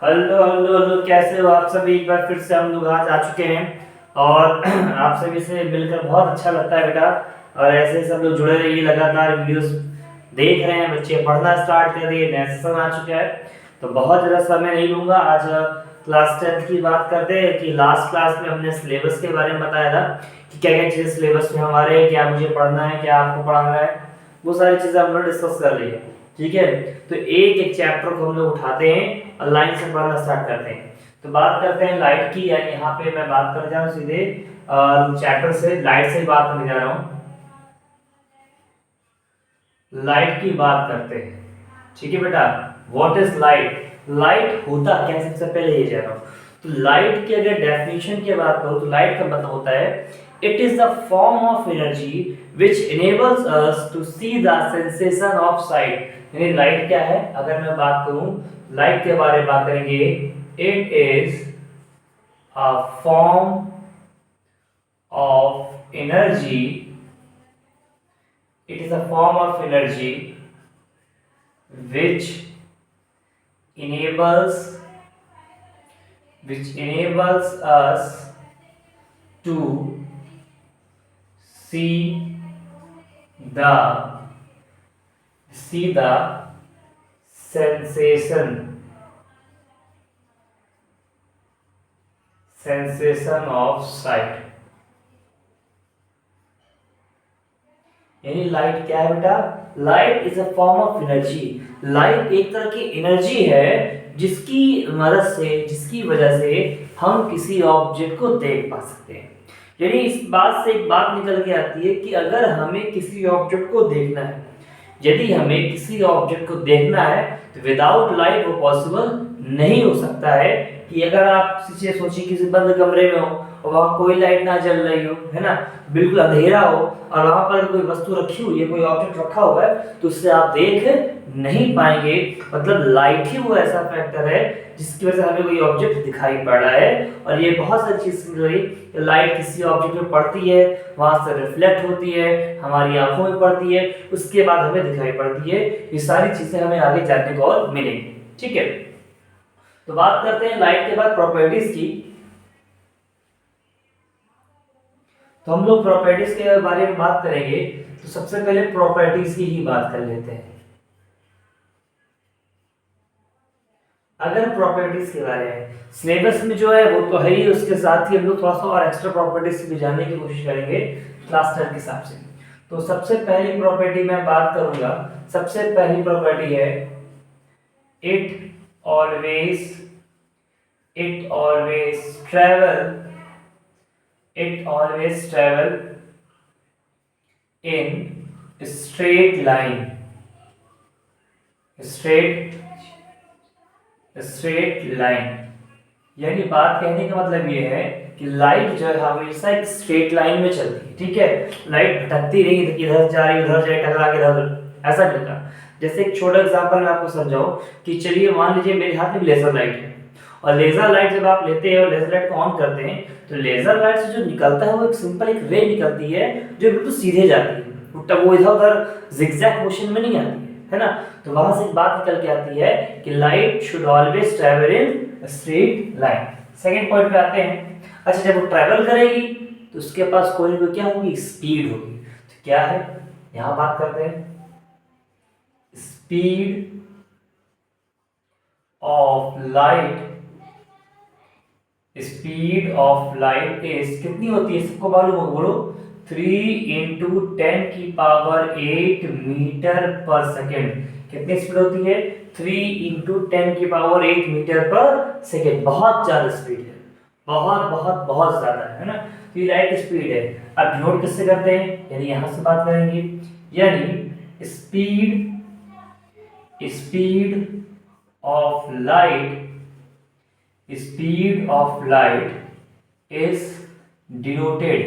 Hello hello hello, कैसे हो आप सभी। एक बार फिर से हम लोग आज आ चुके हैं और आप सभी से मिलकर बहुत अच्छा लगता है बेटा। और ऐसे ही सब लोग जुड़े रहिए, लगातार वीडियोस देख रहे हैं, बच्चे पढ़ना स्टार्ट कर दिए, नया सेशन आ चुका है। तो बहुत ज़्यादा समय नहीं लूँगा। आज क्लास 10 की बात करते हैं कि लास्ट क्लास में हमने सिलेबस के बारे में बताया था कि क्या क्या चीज़ें सिलेबस में हमारे, क्या मुझे पढ़ना है, क्या आपको पढ़ाना है। वो सारी चीज़ें हम लोग डिस्कस कर ली है। ठीक है, तो एक एक चैप्टर को हम लोग उठाते हैं और लाइन से पढ़ना स्टार्ट करते हैं। तो बात करते हैं लाइट की, यानी यहाँ पे मैं बात कर जा रहा हूँ सीधे चैप्टर से, लाइट से बात करने जा रहा हूँ। लाइट की बात करते हैं। ठीक है बेटा, व्हाट इज लाइट। लाइट होता क्या है, सबसे पहले ये जा रहा हूँ। तो लाइट की अगर डेफिनेशन की बात करूँ तो लाइट का मतलब होता है it is the form of energy which enables us to see the sensation of sight. यानी लाइट क्या है, अगर मैं बात करूं लाइट के बारे में बात करेंगे, it is a form of energy, it is a form of energy which enables us to see the sensation of sight। यानी लाइट क्या है बेटा, light is a form of energy. Light एक तरह की एनर्जी है जिसकी मदद से, जिसकी वजह से हम किसी ऑब्जेक्ट को देख पा सकते हैं। यानी इस बात से एक बात निकल के आती है कि अगर हमें किसी ऑब्जेक्ट को देखना है, यदि हमें किसी ऑब्जेक्ट को देखना है तो विदाउट लाइट वो पॉसिबल नहीं हो सकता है। कि अगर आप सोचिए किसी बंद कमरे में हो और वहां कोई लाइट ना जल रही हो, है ना, बिल्कुल अंधेरा हो, और वहां पर कोई वस्तु रखी हुई है, कोई ऑब्जेक्ट रखा हुआ है, तो उससे आप देख नहीं पाएंगे। मतलब लाइट ही वो ऐसा फैक्टर है जिसकी वजह से हमें कोई ऑब्जेक्ट दिखाई पड़ रहा है। और ये बहुत सारी चीज मिल रही, लाइट किसी ऑब्जेक्ट में पड़ती है, वहां से रिफ्लेक्ट होती है, हमारी आंखों में पड़ती है, उसके बाद हमें दिखाई पड़ती है। ये सारी चीजें हमें आगे जानने को और मिलेंगी। ठीक है, तो बात करते हैं लाइट के बाद प्रॉपर्टीज की। तो हम लोग प्रॉपर्टीज के बारे में बात करेंगे, तो सबसे पहले प्रॉपर्टीज की ही बात कर लेते हैं। अगर प्रॉपर्टीज के बारे में सिलेबस में जो है वो तो है ही, उसके साथ ही हम लोग थोड़ा सा और एक्स्ट्रा प्रॉपर्टीज भी जानने की कोशिश करेंगे क्लास 10 के हिसाब से। तो सबसे पहली प्रॉपर्टी मैं बात करूंगा, सबसे पहली प्रॉपर्टी है it always travel in straight line, straight line. यानी बात कहने का मतलब ये है कि लाइट जो है हमेशा एक स्ट्रेट लाइन में चलती है। ठीक है, लाइट भटकती नहीं, इधर जा रही उधर जाए, टकरा के इधर, ऐसा नहीं होता। जैसे एक छोटा एग्जांपल मैं आपको समझाऊं कि चलिए मान लीजिए मेरे हाथ में लेजर लाइट है, और लेजर लाइट जब आप लेते हैं और लेजर लाइट को ऑन करते हैं तो लेजर लाइट से जो निकलता है वो एक सिंपल एक रे निकलती है जो बिल्कुल सीधे जाती है, वो इधर उधर जिगजैग मोशन में नहीं आती है ना। तो वहां से एक बात निकल के आती है कि light should always travel in straight line. Second point पे आते हैं। अच्छा, जब वो ट्रैवल करेगी तो उसके पास कोई ना कोई क्या होगी, स्पीड होगी। तो क्या है, यहां बात करते हैं speed of light. Speed of light is कितनी होती है, सबको मालूम हो, बोलो 3 × 10⁸ मीटर पर सेकेंड। कितनी स्पीड होती है, 3 × 10⁸ मीटर पर सेकेंड। बहुत ज्यादा स्पीड है, बहुत बहुत बहुत ज्यादा है ना। तो ये लाइट स्पीड है। अब डिनोट किससे करते हैं, यानी यहां से बात करेंगे, यानी speed of light, speed of light is denoted,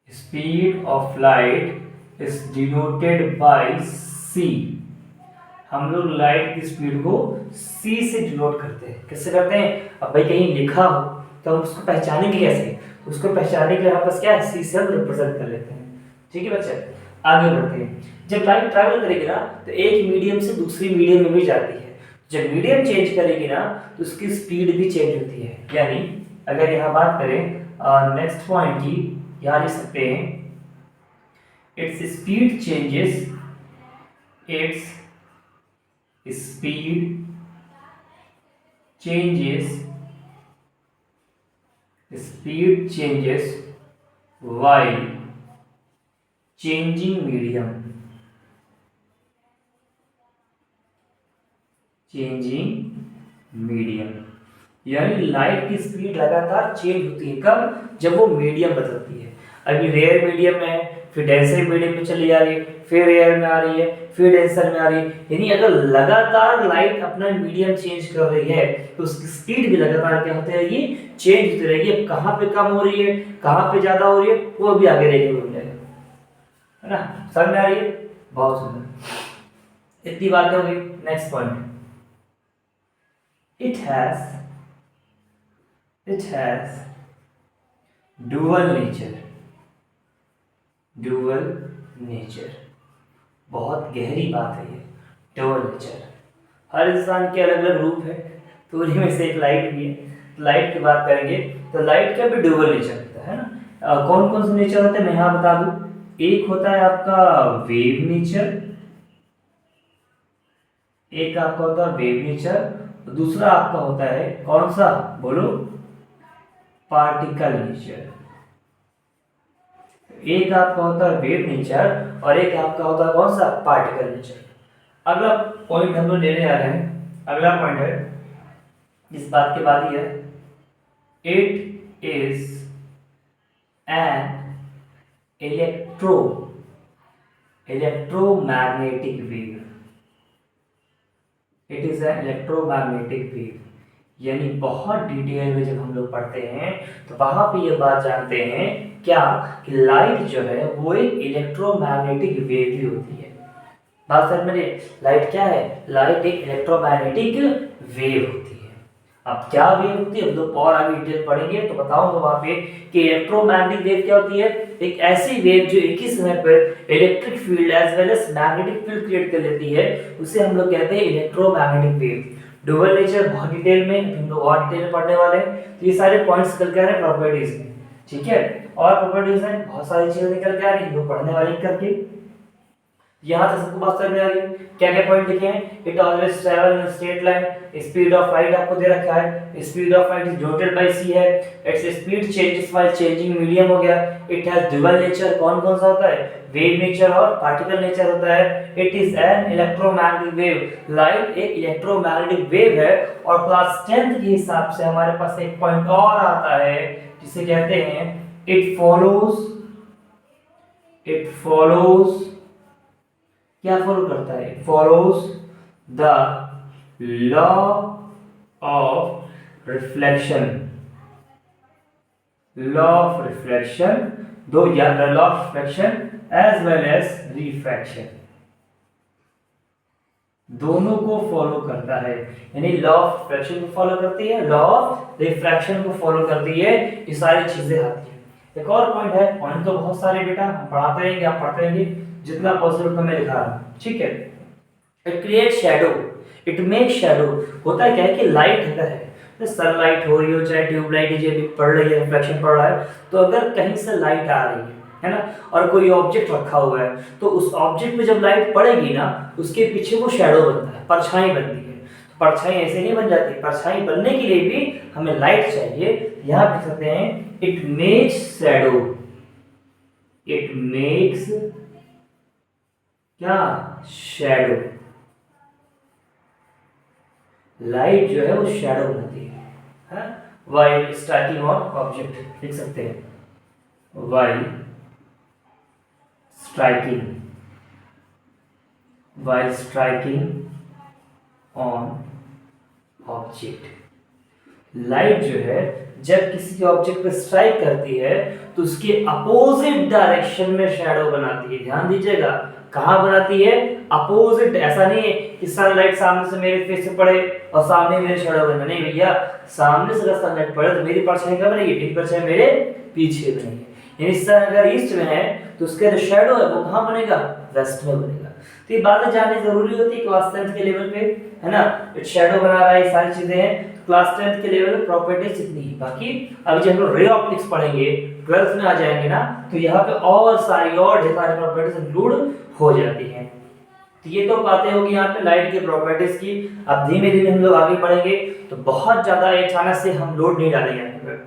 speed of light is denoted by c। हम लोग लाइट की स्पीड को c से डिनोट करते हैं। किससे करते हैं, अब भाई कहीं लिखा हो तो हम उसको पहचानेंगे कैसे, तो उसको पहचानने के लिए हमारे पास क्या है, c से हम रिप्रेजेंट कर लेते हैं। ठीक है बच्चे, आगे बढ़ते हैं। जब लाइट ट्रैवल करेगी ना तो एक मीडियम से दूसरी मीडियम में भी जाती है। जब मीडियम चेंज करेगी ना तो उसकी स्पीड भी चेंज होती है। यानी अगर यहाँ बात करें नेक्स्ट पॉइंट की, यहाँ लिख सकते हैं its speed changes, its speed changes while changing medium, यानी लाइट की स्पीड लगातार चेंज होती है। कब? जब वो मीडियम बदलती है। अभी रेयर मीडियम में है, फिर डेंसर मीडियम में चली जा रही है, फिर रेयर में आ रही है, फिर डेंसर में आ रही है। यानी अगर लगातार लाइट अपना मीडियम चेंज कर रही है तो उसकी स्पीड भी लगातार क्या होती रहेगी? चेंज होती रहेगी। अब कहाँ पे कम हो रही है, कहाँ पे ज्यादा हो रही है, वो भी आगे देखने को मिलेगा, है ना? समझ में आ रही है? बहुत सुंदर। इतनी बातें हो गई। Next point, it has dual nature। बहुत गहरी बात है ये, डुअल नेचर। हर इंसान के अलग अलग रूप है, तो उन्हीं में से एक लाइट भी है। लाइट की बात करेंगे तो लाइट का भी डुअल नेचर होता है ना। कौन कौन से नेचर होते हैं मैं यहाँ बता दूं। एक होता है आपका वेव नेचर, एक आपका होता है वेव नेचर, दूसरा आपका होता है कौन सा, बोलो? Particle nature. एक आपका होता है वेव नेचर और एक आपका होता है कौन सा, पार्टिकल नेचर। अगला पॉइंट हम लोग लेने आ रहे हैं, अगला पॉइंट है इस बात के बाद ही है, it is an electromagnetic wave. It is an electromagnetic wave. यानी बहुत डिटेल में जब हम लोग पढ़ते हैं तो वहां पे ये बात जानते हैं क्या, कि लाइट जो है वो एक इलेक्ट्रोमैग्नेटिक वेव भी होती है। बात समझ में? लाइट क्या है? लाइट एक इलेक्ट्रोमैग्नेटिक वेव होती है। अब क्या वेव होती है, तो और आगे डिटेल पढ़ेंगे तो बताऊंगा वहां पे कि इलेक्ट्रोमैग्नेटिक वेव क्या होती है। एक ऐसी वेव जो एक ही समय पर electric field as well as magnetic field create कर लेती है, उसे हम लोग कहते हैं इलेक्ट्रोमैग्नेटिक वेव। डुअल नेचर बहुत डिटेल में हम लोग और डिटेल में पढ़ने वाले हैं, तो ये सारे पॉइंट्स निकल के आ रहे हैं प्रॉपर्टीज में, ठीक है। और प्रॉपर्टीज में बहुत सारी चीजें निकल के आ रही हैं, लोग पढ़ने वाले करके। यहाँ से सबको बात समझ में आ रही है? क्या क्या पॉइंट लिखे हैं? It always travel in straight line, speed of light आपको दे रखा है, speed of light is denoted by c है, its speed changes while changing medium हो गया, इट हैज डुअल नेचर। कौन कौन सा होता है? वेव नेचर और पार्टिकल नेचर होता है। It is an electromagnetic wave. Light एक इलेक्ट्रोमैग्नेटिक वेव है। और क्लास 10th के हिसाब से हमारे पास एक पॉइंट और आता है जिसे कहते हैं इट फॉलोज क्या फॉलो करता है? It follows the law of reflection. Law of reflection दो या the law of reflection as well as refraction, दोनों को फॉलो करता है। यानी लॉ ऑफ रिफ्लेक्शन को फॉलो करती है, लॉ ऑफ रिफ्रैक्शन को फॉलो करती है, ये सारी चीजें आती है। एक और पॉइंट है, पॉइंट तो बहुत सारे बेटा हम पढ़ाते रहेंगे, आप पढ़ते रहेंगे, जितना पॉसिबल उतना मैं लिखा रहा हूं, ठीक है। It create shadow, it make shadow. होता है क्या है कि लाइट अगर है, सनलाइट हो रही हो चाहे ट्यूबलाइट जो भी पड़ रही है, रिफ्लेक्शन पड़ रहा है, तो अगर कहीं से लाइट आ रही है ना, और कोई ऑब्जेक्ट रखा हुआ है, तो उस ऑब्जेक्ट पे जब लाइट पड़ेगी ना, उसके पीछे वो शैडो बनता है, परछाई बनती है। तो परछाई ऐसे नहीं बन जाती, परछाई बनने के लिए भी हमें लाइट चाहिए। यहाँ लिख सकते हैं it makes shadow, it makes क्या? शैडो। लाइट जो है वो शैडो बनाती है। व्हाइल स्ट्राइकिंग ऑन ऑब्जेक्ट लिख सकते हैं, while striking on object. Light जो है जब किसी ऑब्जेक्ट पे स्ट्राइक करती है तो उसके अपोजिट डायरेक्शन में शैडो बनाती है। ध्यान दीजिएगा, कहाँ बनाती है? अपोजिट। ऐसा नहीं है कि सनलाइट सामने से मेरे फेस पे पड़े और सामने मेरे शैडो बने, नहीं भैया, सामने से अगर सनलाइट पड़े तो मेरी परछाई कब बनेगी? मेरी परछाई मेरे पीछे बनेगी। यानी सन अगर ईस्ट में है तो उसका जो शैडो है वो कहाँ बनेगा? वेस्ट में बनेगा। तो ये बातें जाननी जरूरी होती है क्लास 10th के लेवल पे, है ना। शेडो बना रहा है, ये सारी चीजें हैं क्लास 10th के लेवल पे प्रॉपर्टीज इतनी ही। बाकी अभी जब हम लोग रे ऑप्टिक्स पढ़ेंगे 12th में आ जाएंगे ना, तो यहाँ पे और सारी और ढेर सारी प्रॉपर्टीज इंक्लूड हो जाती हैं। तो ये तो बातें होगी यहाँ पे लाइट की प्रॉपर्टीज की। अब धीमे धीमे हम लोग आगे बढ़ेंगे, तो बहुत ज्यादा अचानक से हम लोड नहीं डालेंगे यहाँ पे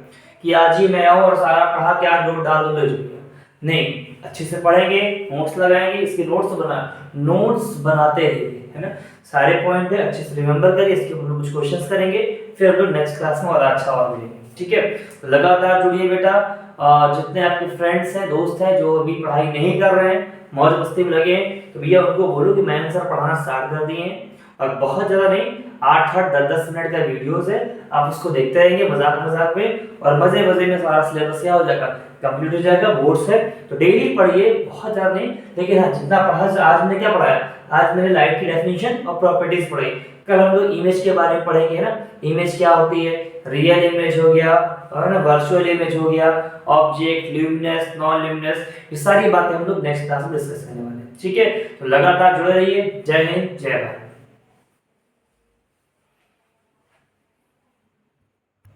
कि आज ही मैं आऊँ और सारा पढ़ा के आज लोड डाल दूंगा, नहीं, अच्छे से पढ़ेंगे, नोट्स लगाएंगे, इसके नोट्स बनाते रहिए, है ना। सारे पॉइंट है अच्छे से रिमेंबर करिए, इसके ऊपर कुछ क्वेश्चंस करेंगे, फिर हम लोग नेक्स्ट क्लास में और अच्छा और मिलेंगे, ठीक है। तो लगातार जुड़िए बेटा। जितने आपके फ्रेंड्स हैं, दोस्त हैं जो अभी पढ़ाई नहीं कर रहे हैं, मौज मस्ती में लगे हैं, तो भैया उनको बोलो कि मैम सर पढ़ाना स्टार्ट कर दिए हैं, और बहुत ज़्यादा नहीं, 8-8 10-10 मिनट का वीडियोस है, आप उसको देखते रहेंगे मजाक में, और मजे में सारा सिलेबस क्या हो जाएगा, कंप्लीट हो जाएगा। बोर्ड्स है तो डेली पढ़िए, बहुत ज़्यादा नहीं, लेकिन हाँ जितना पढ़ा। आज मैंने क्या पढ़ाया, आज मैंने लाइट की डेफिनेशन और प्रॉपर्टीज पढ़ाई। कल हम लोग इमेज के बारे में पढ़ेंगे ना, इमेज क्या होती है, रियल इमेज हो गया, और ना वर्चुअल इमेज हो गया, ऑब्जेक्ट, ल्यूमिनस, नॉन ल्यूमिनस, ये सारी बातें हम लोग नेक्स्ट क्लास में डिस्कस करने वाले हैं, ठीक है। तो लगातार जुड़े रहिए। जय हिंद, जय भारत।